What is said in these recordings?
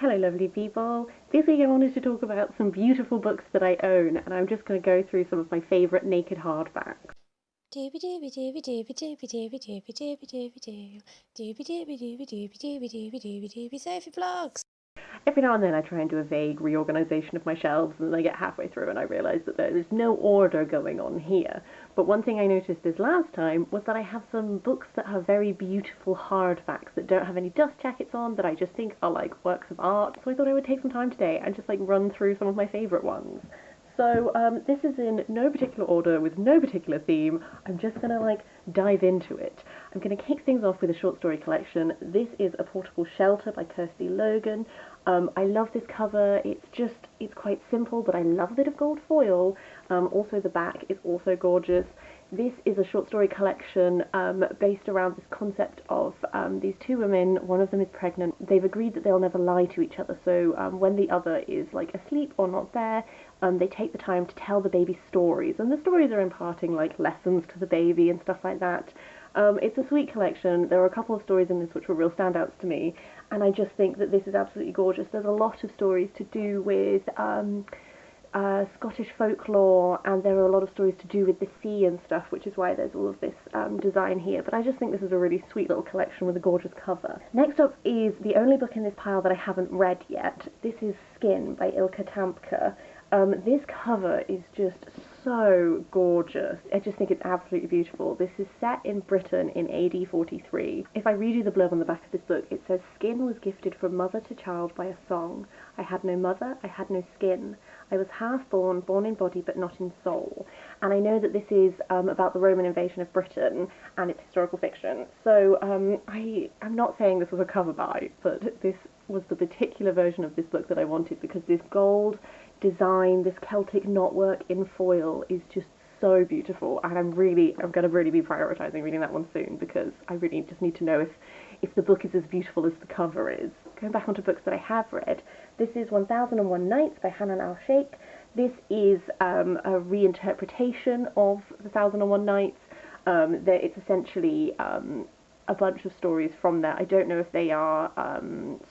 Hello lovely people. This week I wanted to talk about some beautiful books that I own, and I'm just going to go through some of my favourite naked hardbacks. Sophie Vlogs. Every now and then I try and do a vague reorganisation of my shelves, and then I get halfway through and I realise that there's no order going on here. But one thing I noticed this last time was that I have some books that have very beautiful hardbacks that don't have any dust jackets on, that I just think are like works of art. So I thought I would take some time today and just like run through some of my favourite ones. So this is in no particular order with no particular theme. I'm just going to like dive into it. I'm going to kick things off with a short story collection. This is A Portable Shelter by Kirsty Logan. I love this cover. It's quite simple, but I love a bit of gold foil. Also the back is also gorgeous. This is a short story collection based around this concept of these two women. One of them is pregnant. They've agreed that they'll never lie to each other. So when the other is like asleep or not there, they take the time to tell the baby stories. And the stories are imparting like lessons to the baby and stuff like that. It's a sweet collection. There are a couple of stories in this which were real standouts to me, and I just think that this is absolutely gorgeous. There's a lot of stories to do with Scottish folklore, and there are a lot of stories to do with the sea and stuff, which is why there's all of this design here. But I just think this is a really sweet little collection with a gorgeous cover. Next up is the only book in this pile that I haven't read yet. This is Skin by Ilke Tampke. This cover is just so gorgeous. I just think it's absolutely beautiful. This is set in Britain in AD 43. If I read you the blurb on the back of this book, it says, "Skin was gifted from mother to child by a song. I had no mother, I had no skin. I was half born, born in body but not in soul." And I know that this is about the Roman invasion of Britain, and it's historical fiction. So I'm not saying this was a cover buy, but this was the particular version of this book that I wanted, because this gold design, this Celtic knotwork in foil is just so beautiful, and I'm going to really be prioritising reading that one soon, because I really just need to know if the book is as beautiful as the cover is. Going back onto books that I have read, this is 1001 Nights by Hanan Al-Shayk. This is a reinterpretation of the 1001 Nights. It's essentially a bunch of stories from there. I don't know if they are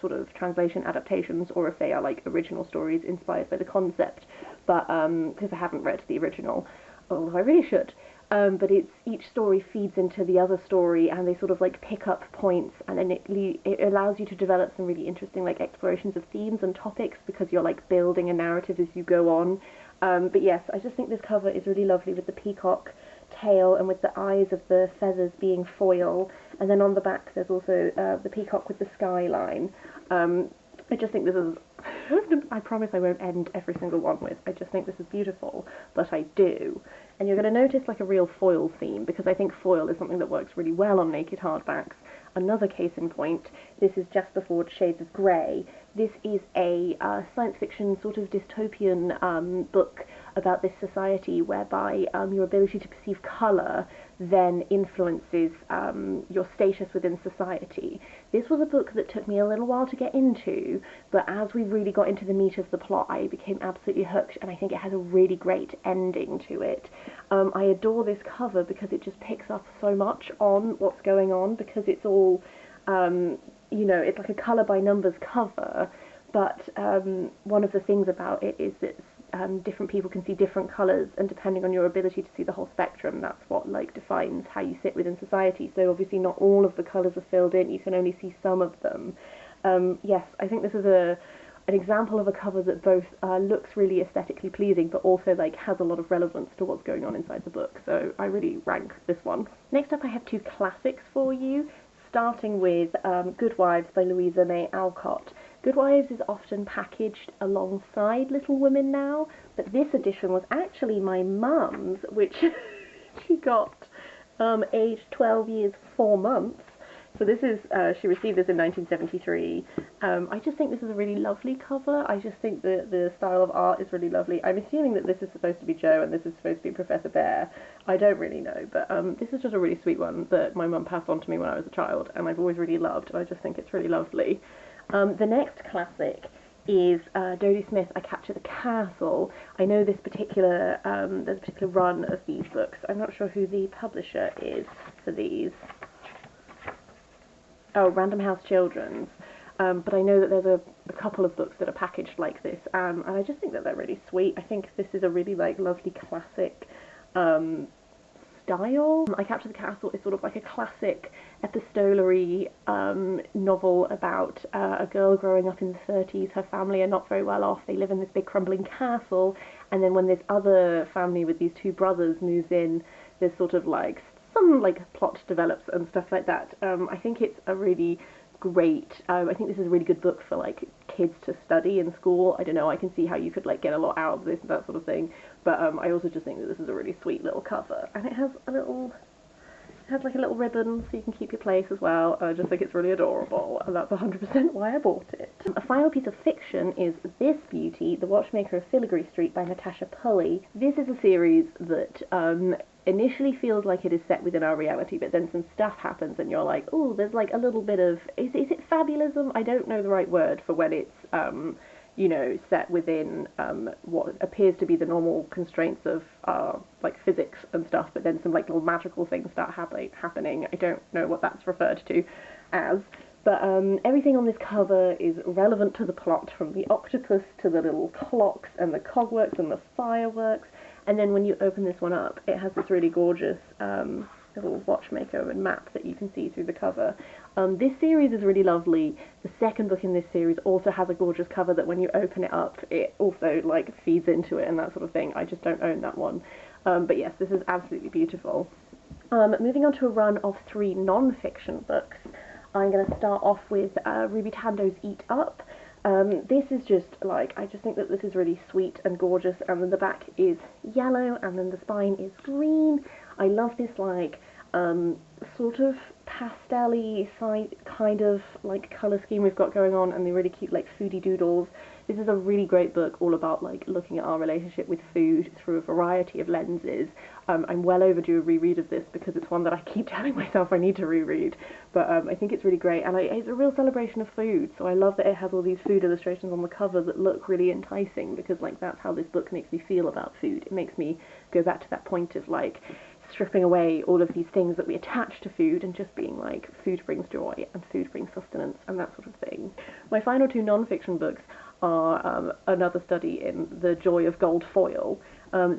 sort of translation adaptations or if they are like original stories inspired by the concept, but because I haven't read the original, although I really should. But each story feeds into the other story, and they sort of like pick up points, and then it allows you to develop some really interesting like explorations of themes and topics, because you're like building a narrative as you go on. But yes, I just think this cover is really lovely with the peacock tail and with the eyes of the feathers being foil, and then on the back there's also the peacock with the skyline. I just think this is, I promise I won't end every single one with, I just think this is beautiful, but I do. And you're going to notice like a real foil theme, because I think foil is something that works really well on naked hardbacks. Another case in point, this is Jasper Fforde Shades of Grey. This is a science fiction sort of dystopian book about this society whereby your ability to perceive colour then influences your status within society. This was a book that took me a little while to get into, but as we really got into the meat of the plot, I became absolutely hooked, and I think it has a really great ending to it. I adore this cover because it just picks up so much on what's going on, because it's all, it's like a colour by numbers cover, but one of the things about it is that different people can see different colours, and depending on your ability to see the whole spectrum, that's what like defines how you sit within society. So obviously not all of the colours are filled in, you can only see some of them. Yes, I think this is an example of a cover that both looks really aesthetically pleasing, but also like has a lot of relevance to what's going on inside the book, so I really rank this one. Next up I have two classics for you, starting with Good Wives by Louisa May Alcott. Good Wives is often packaged alongside Little Women now, but this edition was actually my mum's, which she got aged 12 years 4 months. So this is, she received this in 1973. I just think this is a really lovely cover. I just think the style of art is really lovely. I'm assuming that this is supposed to be Jo and this is supposed to be Professor Bear. I don't really know, but this is just a really sweet one that my mum passed on to me when I was a child, and I've always really loved, and I just think it's really lovely. The next classic is Dodie Smith, I Capture the Castle. I know this particular, there's a particular run of these books. I'm not sure who the publisher is for these. Oh, Random House Children's. but I know that there's a couple of books that are packaged like this, and I just think that they're really sweet. I think this is a really like lovely classic style. I Capture the Castle is sort of like a classic epistolary novel about a girl growing up in the 30s. Her family are not very well off. They live in this big crumbling castle, and then when this other family with these two brothers moves in, there's sort of like some like plot develops and stuff like that. I think it's a really great, I think this is a really good book for like kids to study in school. I don't know, I can see how you could like get a lot out of this and that sort of thing, but I also just think that this is a really sweet little cover, and it has like a little ribbon so you can keep your place as well. I just think it's really adorable, and that's 100% why I bought it. A final piece of fiction is this beauty, The Watchmaker of Filigree Street by Natasha Pulley. This is a series that initially feels like it is set within our reality, but then some stuff happens and you're like, oh, there's like a little bit of, is it fabulism? I don't know the right word for when it's, you know, set within what appears to be the normal constraints of like physics and stuff, but then some like little magical things start happening. I don't know what that's referred to as, but everything on this cover is relevant to the plot, from the octopus to the little clocks and the cogworks and the fireworks. And then when you open this one up, it has this really gorgeous little watchmaker and map that you can see through the cover. This series is really lovely. The second book in this series also has a gorgeous cover that when you open it up, it also like feeds into it and that sort of thing. I just don't own that one. But yes, this is absolutely beautiful. Moving on to a run of 3 non-fiction books. I'm going to start off with Ruby Tandoh's Eat Up. This is just like, I just think that this is really sweet and gorgeous, and then the back is yellow and then the spine is green. I love this like sort of pastel-y kind of like colour scheme we've got going on, and the really cute like foodie doodles. This is a really great book all about like looking at our relationship with food through a variety of lenses. I'm well overdue a reread of this because it's one that I keep telling myself I need to reread, but I think it's really great, and it's a real celebration of food, so I love that it has all these food illustrations on the cover that look really enticing, because like that's how this book makes me feel about food. It makes me go back to that point of like stripping away all of these things that we attach to food and just being like, food brings joy and food brings sustenance and that sort of thing. My final 2 non-fiction books are another study in the joy of gold foil.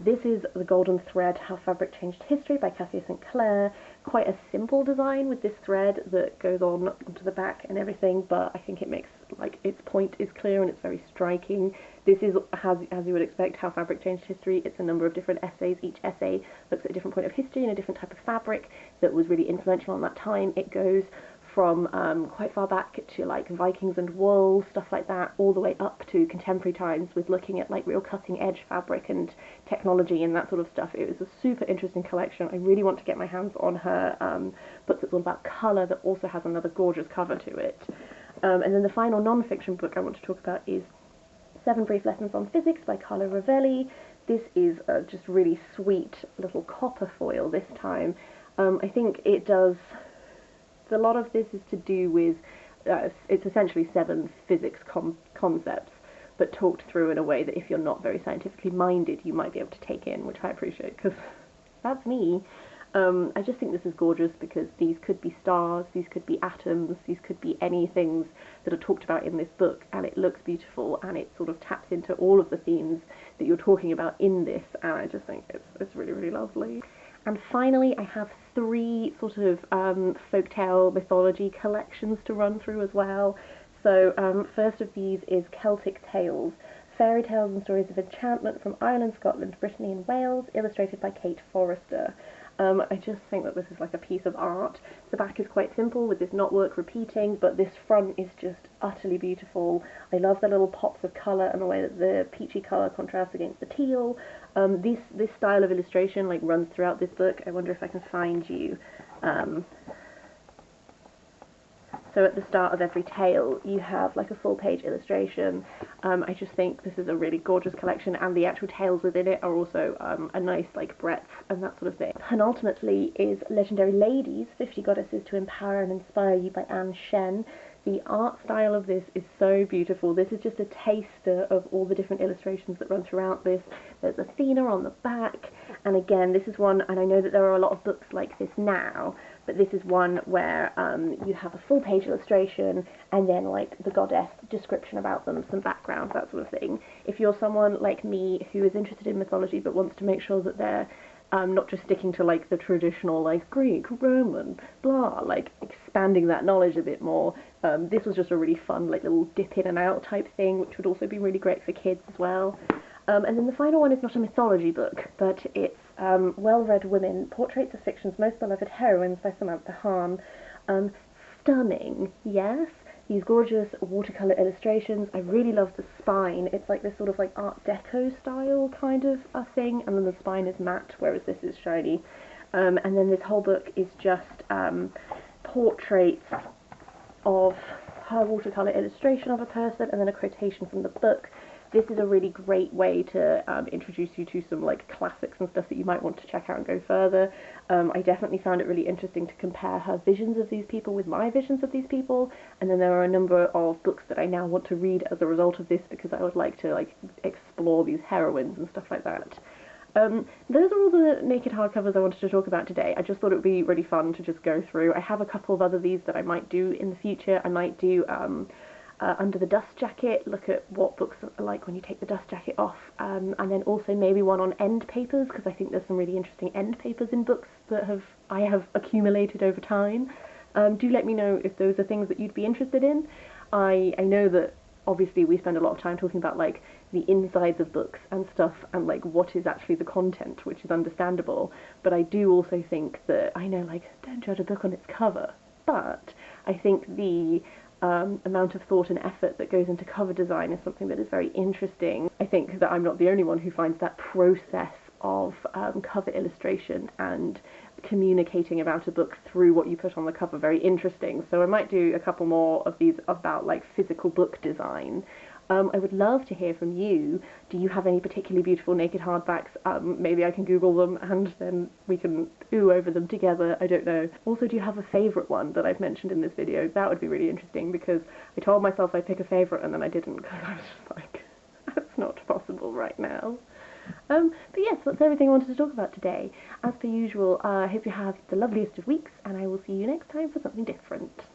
This is The Golden Thread, How Fabric Changed History by Kassia and Clair. Quite a simple design with this thread that goes on onto the back and everything, but I think it makes, like, its point is clear and it's very striking. This is, as you would expect, How Fabric Changed History. It's a number of different essays. Each essay looks at a different point of history and a different type of fabric that was really influential on that time. It goes from quite far back to like Vikings and wool, stuff like that, all the way up to contemporary times with looking at like real cutting edge fabric and technology and that sort of stuff. It was a super interesting collection. I really want to get my hands on her book that's all about colour that also has another gorgeous cover to it. And then the final non-fiction book I want to talk about is 7 Brief Lessons on Physics by Carlo Rovelli. This is just really sweet little copper foil this time. I think it does, a lot of this is to do with, it's essentially 7 physics concepts, but talked through in a way that if you're not very scientifically minded, you might be able to take in, which I appreciate, because that's me. I just think this is gorgeous because these could be stars, these could be atoms, these could be any things that are talked about in this book, and it looks beautiful, and it sort of taps into all of the themes that you're talking about in this, and I just think it's really, really lovely. And finally, I have 3 sort of folktale mythology collections to run through as well. So first of these is Celtic Tales, Fairy Tales and Stories of Enchantment from Ireland, Scotland, Brittany and Wales, illustrated by Kate Forrester. I just think that this is like a piece of art. The back is quite simple with this knotwork repeating, but this front is just utterly beautiful. I love the little pops of colour and the way that the peachy colour contrasts against the teal. This style of illustration like runs throughout this book. I wonder if I can find you. So at the start of every tale you have like a full page illustration. I just think this is a really gorgeous collection, and the actual tales within it are also a nice like breadth and that sort of thing. And ultimately is Legendary Ladies, 50 Goddesses to Empower and Inspire You by Shen. The art style of this is so beautiful. This is just a taster of all the different illustrations that run throughout this. There's Athena on the back, And again, this is one, and I know that there are a lot of books like this now, but this is one where you have a full page illustration and then like the goddess description about them, some background, that sort of thing. If you're someone like me who is interested in mythology but wants to make sure that they're not just sticking to like the traditional like Greek, Roman, blah, like expanding that knowledge a bit more, this was just a really fun like little dip in and out type thing, which would also be really great for kids as well. And then the final one is not a mythology book, but it's Well-Read Women, Portraits of Fiction's Most Beloved Heroines by Samantha Hahn. Stunning, yes? These gorgeous watercolour illustrations. I really love the spine. It's like this sort of like Art Deco style kind of a thing, and then the spine is matte, whereas this is shiny. And then this whole book is just portraits of her watercolour illustration of a person, and then a quotation from the book. This is a really great way to introduce you to some like classics and stuff that you might want to check out and go further. I definitely found it really interesting to compare her visions of these people with my visions of these people, and then there are a number of books that I now want to read as a result of this because I would like to like explore these heroines and stuff like that. Those are all the naked hardcovers I wanted to talk about today. I just thought it would be really fun to just go through. I have a couple of other these that I might do in the future. I might do Under the Dust Jacket, look at what books are like when you take the dust jacket off, and then also maybe one on end papers, because I think there's some really interesting end papers in books that I have accumulated over time. Do let me know if those are things that you'd be interested in. I know that obviously we spend a lot of time talking about like the insides of books and stuff and like what is actually the content, which is understandable, but I do also think that, I know like don't judge a book on its cover, but I think the amount of thought and effort that goes into cover design is something that is very interesting. I think that I'm not the only one who finds that process of cover illustration and communicating about a book through what you put on the cover very interesting. So I might do a couple more of these about like physical book design. I would love to hear from you. Do you have any particularly beautiful naked hardbacks? Maybe I can Google them and then we can ooh over them together. I don't know. Also, do you have a favourite one that I've mentioned in this video? That would be really interesting because I told myself I'd pick a favourite and then I didn't because I was just like, that's not possible right now. But yes, that's everything I wanted to talk about today. As per usual, I hope you have the loveliest of weeks and I will see you next time for something different.